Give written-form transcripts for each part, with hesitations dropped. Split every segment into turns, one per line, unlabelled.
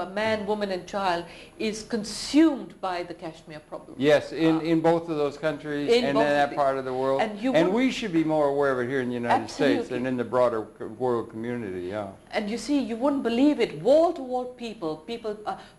a man, woman and child is consumed by the Kashmir problem.
Yes, in both of those countries and in that part of the world. And we should be more aware of it here in the United States and in the broader world community, yeah.
And you see, you wouldn't believe it, wall-to-wall people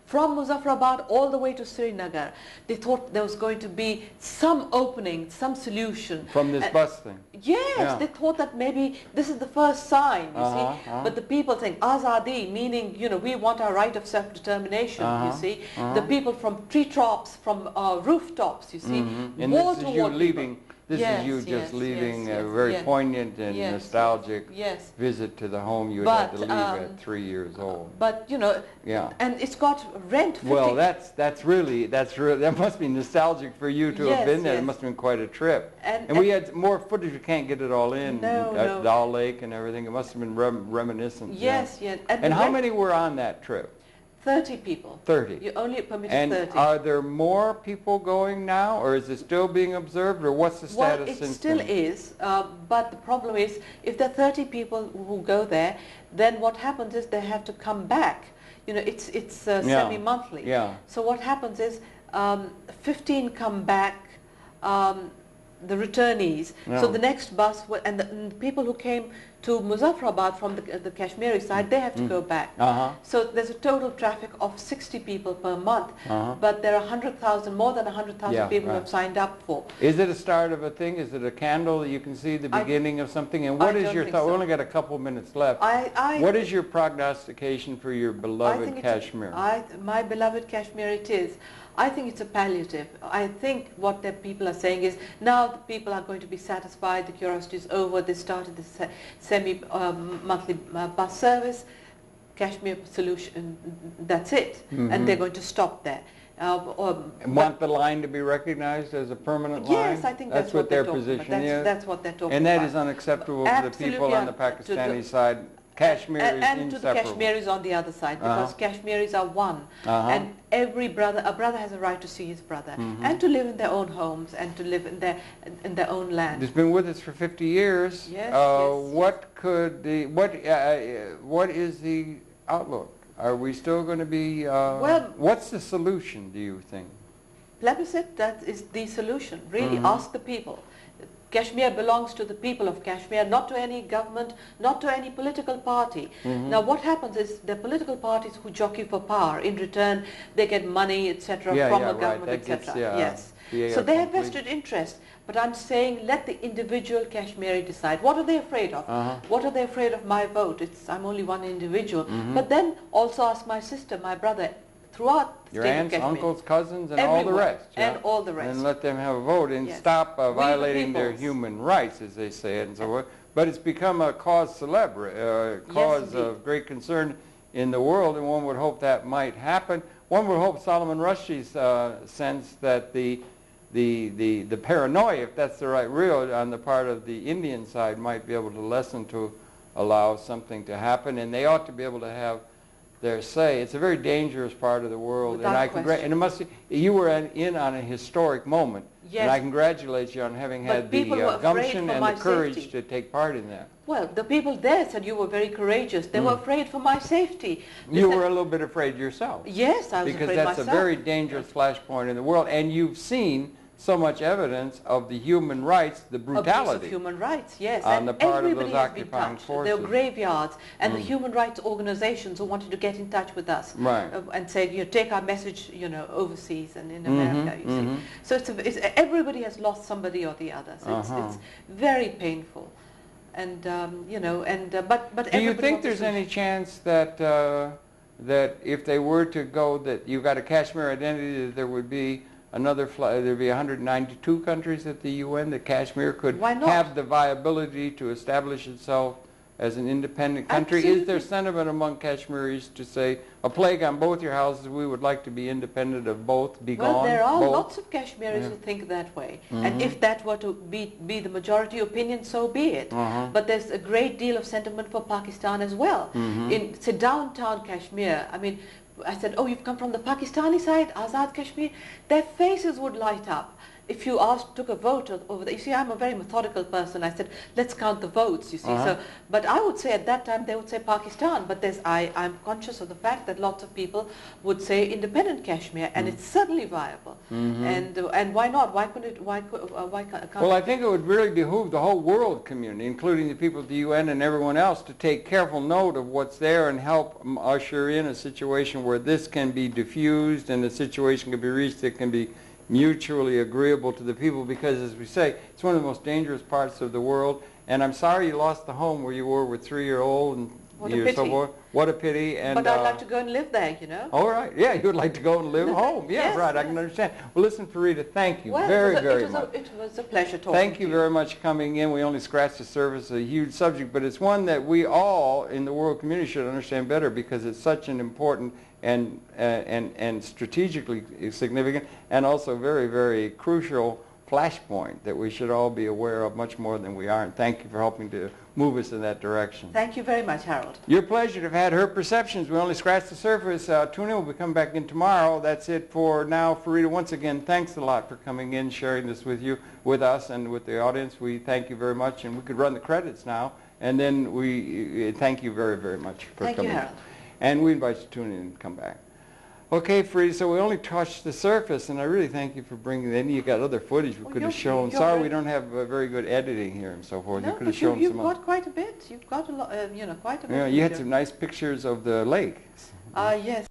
from Muzaffarabad all the way to Srinagar, they thought there was going to be some opening, some solution.
From this bus thing?
Yes, they thought that maybe this is the first sign, you see. But the people think, Azadi, meaning, you know, we want our right of self-determination, you see. The people from treetops, from rooftops, you see.
And this is you leaving. This is you just leaving a very poignant and nostalgic visit to the home you had to leave at 3 years old.
But you know, and it's got rent.
Well, that must be nostalgic for you to have been there. It must have been quite a trip. And we had more footage. We can't get it all in. At Dal Lake and everything. It must have been reminiscent.
Yes, yes.
And how many were on that trip?
30 people.
30.
You only permitted 30.
And are there more people going now, or is it still being observed, or what's the status since then?
Well, it still is, but the problem is, if there are 30 people who go there, then what happens is they have to come back. You know, it's semi-monthly.
Yeah.
So what happens is, 15 come back, the returnees. So the next bus, and the people who came to Muzaffarabad from the Kashmiri side, they have to go back. So there's a total traffic of 60 people per month, but there are 100,000, more than 100,000 people who have signed up for.
Is it a start of a thing? Is it a candle that you can see the beginning of something? And what is your thought? We only got a couple minutes left. What is your prognostication for your beloved Kashmir?
My beloved Kashmir it is. I think it's a palliative. I think what the people are saying is now the people are going to be satisfied, the curiosity is over, they started this semi-monthly bus service, Kashmir solution, that's it. And they're going to stop there.
Want the line to be recognized as a permanent line?
Yes, I think that's what
their position is.
That's what they're talking about.
And that is unacceptable to the people on the Pakistani side. Kashmir is
and to the
inseparable.
Kashmiris on the other side, because Kashmiris are one, and a brother has a right to see his brother, and to live in their own homes, and to live in their own land.
It's been with us for 50 years.
Yes,
what is the outlook? Are we still going to be? What's the solution, do you think?
Plebiscite, that is the solution. Really, ask the people. Kashmir belongs to the people of Kashmir, not to any government, not to any political party. Now what happens is the political parties who jockey for power, in return they get money, etc. from the government, etc. Yes. So they have vested interest. But I'm saying let the individual Kashmiri decide. What are they afraid of? What are they afraid of my vote? I'm only one individual. But then also ask my sister, my brother, throughout the
your aunts, uncles, cousins, and all the rest.
And all the rest.
And let them have a vote and stop violating their human rights, as they say it, and so forth. But it's become a cause celebre, cause of great concern in the world, and one would hope that might happen. One would hope Solomon Rushdie's sense that the paranoia, if that's the right word, on the part of the Indian side might be able to lessen to allow something to happen, and they ought to be able to have their say. It's a very dangerous part of the world, and it must. You were in on a historic moment, and I congratulate you on having had the gumption and the courage to take part in that.
Well, the people there said you were very courageous. They were afraid for my safety.
You were a little bit afraid yourself.
Yes, I was afraid myself.
Because that's a very dangerous flashpoint in the world, and you've seen so much evidence of the human rights, the brutality.
Abuse of human rights, yes.
On the part of those occupying forces.
There were graveyards, and the human rights organizations who wanted to get in touch with us and say, you know, take our message, you know, overseas and in America. You see, so everybody has lost somebody or the other. So it's very painful, and you know, but.
Do you think there's any chance that that if they were to go, that you've got a Kashmir identity, that there would be another there'd be 192 countries at the UN, that Kashmir could have the viability to establish itself as an independent country?
Absolutely.
Is there sentiment among Kashmiris to say, a plague on both your houses, we would like to be independent of both, be gone?
Well, there are lots of Kashmiris who think that way. And if that were to be the majority opinion, so be it. But there's a great deal of sentiment for Pakistan as well. In, say, downtown Kashmir, I mean, I said, oh, you've come from the Pakistani side, Azad Kashmir? Their faces would light up. if you took a vote over you see, I'm a very methodical person. I said, let's count the votes, you see. So, but I would say at that time they would say Pakistan, but I'm conscious of the fact that lots of people would say independent Kashmir, and it's certainly viable. And why not? Why can't
Well, I think it would really behoove the whole world community, including the people at the UN and everyone else, to take careful note of what's there and help usher in a situation where this can be diffused and a situation can be reached that can be mutually agreeable to the people, because, as we say, it's one of the most dangerous parts of the world. And I'm sorry you lost the home where you were with 3-year-old and so forth. What a pity. And,
but I'd like to go and live there, you know.
All right. Yeah, you would like to go and live home. Yeah,
yes,
right.
yes.
I can understand. Well, listen, Farida, thank you very much.
It was a pleasure talking
Thank you very much for coming in. We only scratched the surface. A huge subject, but it's one that we all in the world community should understand better, because it's such an important and strategically significant and also very, very crucial flashpoint that we should all be aware of much more than we are. And thank you for helping to move us in that direction.
Thank you very much, Harold.
Your pleasure to have had Her Perceptions. We only scratched the surface. Tune in. We'll be coming back in tomorrow. That's it for now. Farida, once again, thanks a lot for coming in, sharing this with us and with the audience. We thank you very much. And we could run the credits now. And then we thank you very, very much for coming.
Thank you, Harold.
And we invite you to tune in and come back. Okay, Farida, so we only touched the surface, and I really thank you for bringing that in. You got other footage we could have shown. Sorry we don't have very good editing here and so forth.
No,
you could have
but
shown
you've got quite a bit. You've got a lot, quite a bit.
Yeah, you had some nice pictures of the lake.
Yes.